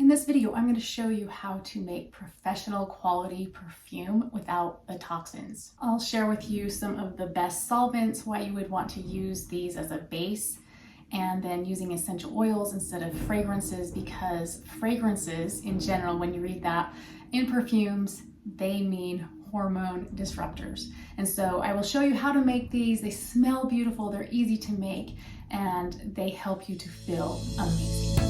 In this video, I'm going to show you how to make professional quality perfume without the toxins. I'll share with you some of the best solvents, why you would want to use these as a base, and then using essential oils instead of fragrances, because fragrances in general, when you read that in perfumes, they mean hormone disruptors. And so I will show you how to make these. They smell beautiful, they're easy to make, and they help you to feel amazing.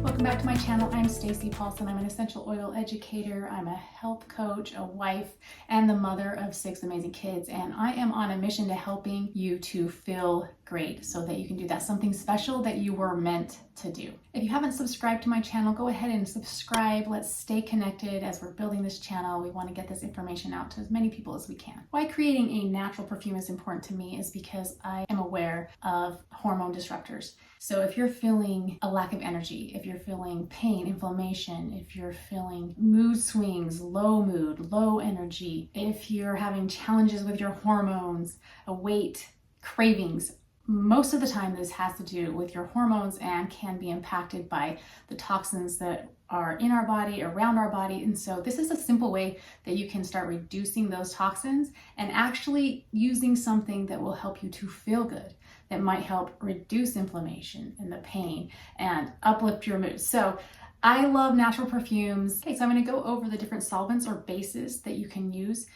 Welcome back to my channel. I'm Stacey Paulson. I'm an essential oil educator. I'm a health coach, a wife, and the mother of 6 amazing kids. And I am on a mission to helping you to feel great so that you can do that something special that you were meant to do. If you haven't subscribed to my channel, go ahead and subscribe. Let's stay connected as we're building this channel. We want to get this information out to as many people as we can. Why creating a natural perfume is important to me is because I am aware of hormone disruptors. So if you're feeling a lack of energy, if you're feeling pain, inflammation, if you're feeling mood swings, low mood, low energy, if you're having challenges with your hormones, weight, cravings, most of the time this has to do with your hormones and can be impacted by the toxins that are in our body, around our body. And so this is a simple way that you can start reducing those toxins and actually using something that will help you to feel good, that might help reduce inflammation and the pain and uplift your mood. So I love natural perfumes. Okay, so I'm going to go over the different solvents or bases that you can use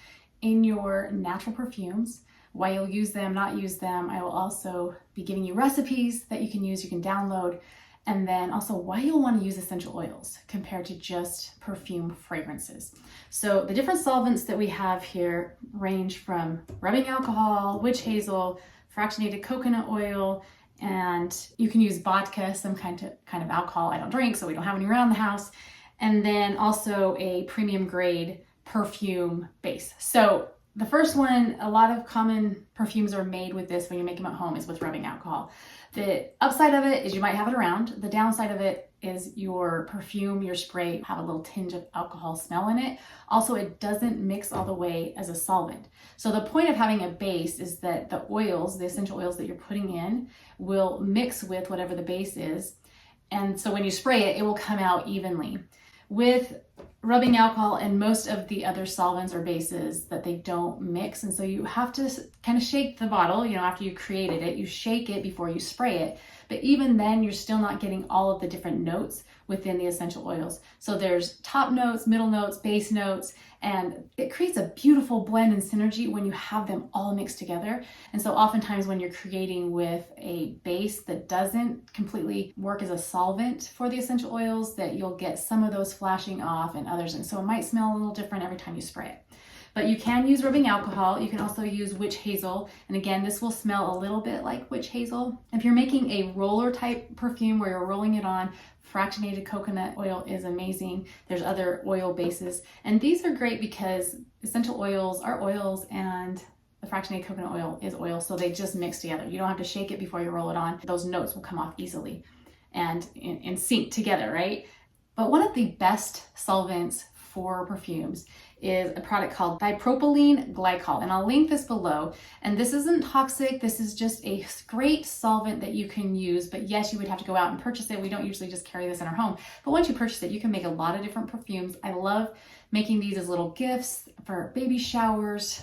in your natural perfumes, why you'll use them, not use them. I will also be giving you recipes that you can use, you can download, and then also why you'll want to use essential oils compared to just perfume fragrances. So the different solvents that we have here range from rubbing alcohol, witch hazel, fractionated coconut oil, and you can use vodka, some kind of alcohol I don't drink, so we don't have any around the house, and then also a premium grade perfume base. So the first one, a lot of common perfumes are made with this when you make them at home, is with rubbing alcohol. The upside of it is you might have it around. The downside of it is your perfume, your spray, have a little tinge of alcohol smell in it. Also, it doesn't mix all the way as a solvent. So the point of having a base is that the oils, the essential oils that you're putting in, will mix with whatever the base is. And so when you spray it, it will come out evenly. With rubbing alcohol and most of the other solvents or bases, that they don't mix, and so you have to kind of shake the bottle, after you created it, you shake it before you spray it, but even then you're still not getting all of the different notes within the essential oils. So there's top notes, middle notes, base notes, and it creates a beautiful blend and synergy when you have them all mixed together. And so oftentimes when you're creating with a base that doesn't completely work as a solvent for the essential oils, that you'll get some of those flashing off and others. And so it might smell a little different every time you spray it. But you can use rubbing alcohol. You can also use witch hazel. And again, this will smell a little bit like witch hazel. If you're making a roller type perfume where you're rolling it on, fractionated coconut oil is amazing. There's other oil bases. And these are great because essential oils are oils and the fractionated coconut oil is oil. So they just mix together. You don't have to shake it before you roll it on. Those notes will come off easily and in sync together, right? But one of the best solvents for perfumes is a product called dipropylene glycol, and I'll link this below. And this isn't toxic, this is just a great solvent that you can use, but yes, you would have to go out and purchase it. We don't usually just carry this in our home, but once you purchase it, you can make a lot of different perfumes. I love making these as little gifts for baby showers,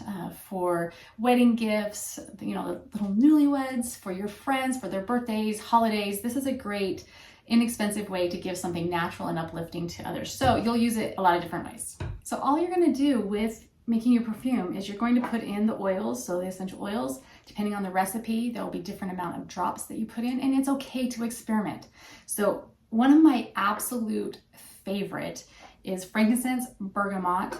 for wedding gifts, the little newlyweds, for your friends, for their birthdays, holidays. This is a great inexpensive way to give something natural and uplifting to others. So you'll use it a lot of different ways. So all you're going to do with making your perfume is you're going to put in the oils, so the essential oils. Depending on the recipe, there will be different amount of drops that you put in, and it's okay to experiment. So one of my absolute favorite is frankincense, bergamot,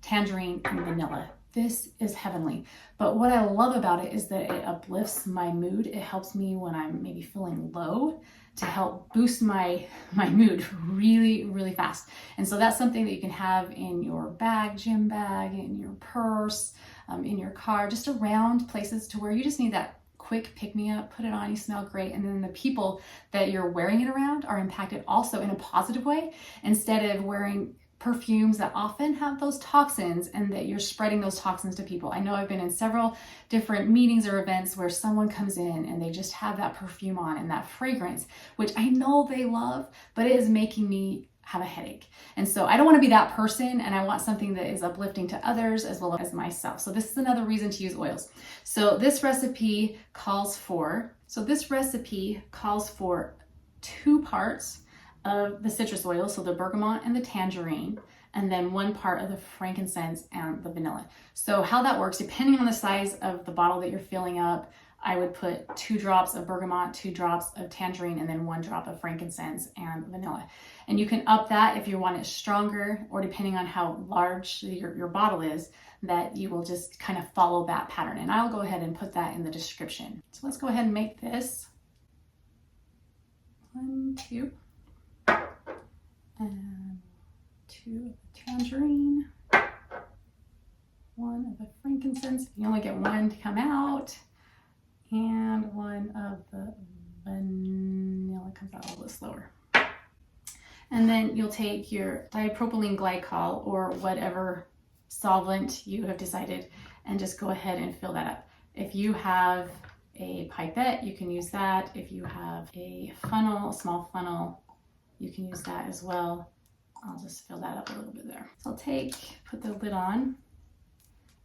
tangerine, and vanilla. This is heavenly. But what I love about it is that it uplifts my mood. It helps me when I'm maybe feeling low to help boost my mood really, really fast. And so that's something that you can have in your bag, gym bag, in your purse, in your car, just around places to where you just need that quick pick-me-up, put it on, you smell great, and then the people that you're wearing it around are impacted also in a positive way. Instead of wearing perfumes that often have those toxins and that you're spreading those toxins to people. I know I've been in several different meetings or events where someone comes in and they just have that perfume on and that fragrance, which I know they love, but it is making me have a headache. And so I don't want to be that person, and I want something that is uplifting to others as well as myself. So this is another reason to use oils. So this recipe calls for 2 parts of the citrus oil, so the bergamot and the tangerine, and then 1 part of the frankincense and the vanilla. So how that works, depending on the size of the bottle that you're filling up, I would put 2 drops of bergamot, 2 drops of tangerine, and then 1 drop of frankincense and vanilla. And you can up that if you want it stronger, or depending on how large your bottle is, that you will just kind of follow that pattern. And I'll go ahead and put that in the description. So let's go ahead and make this. 1, 2, and 2 of the tangerine, 1 of the frankincense. You only get 1 to come out, and 1 of the vanilla. Comes out a little bit slower. And then you'll take your dipropylene glycol or whatever solvent you have decided and just go ahead and fill that up. If you have a pipette, you can use that. If you have a funnel, a small funnel, you can use that as well. I'll just fill that up a little bit there. So I'll put the lid on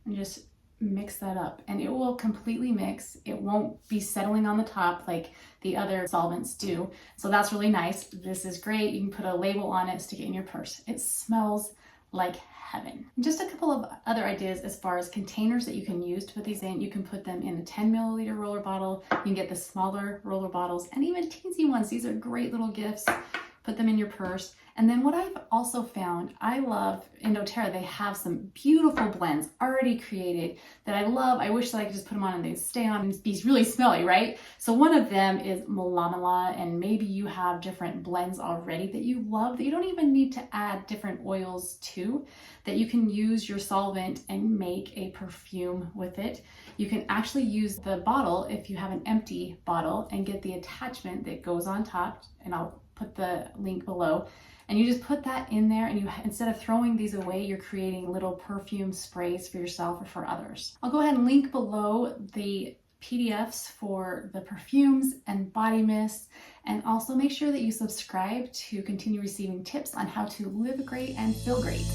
and just mix that up, and it will completely mix. It won't be settling on the top like the other solvents do. So that's really nice. This is great. You can put a label on it, stick it in your purse. It smells like heaven. And just a couple of other ideas as far as containers that you can use to put these in. You can put them in a 10 milliliter roller bottle. You can get the smaller roller bottles and even teensy ones. These are great little gifts. Put them in your purse. And then what I've also found, I love in doTERRA, they have some beautiful blends already created that I love. I wish that I could just put them on and they'd stay on and be really smelly, right? So one of them is Melamala, and maybe you have different blends already that you love that you don't even need to add different oils to, that you can use your solvent and make a perfume with it. You can actually use the bottle if you have an empty bottle and get the attachment that goes on top, and I'll put the link below. And you just put that in there, and instead of throwing these away, you're creating little perfume sprays for yourself or for others. I'll go ahead and link below the PDFs for the perfumes and body mists, and also make sure that you subscribe to continue receiving tips on how to live great and feel great.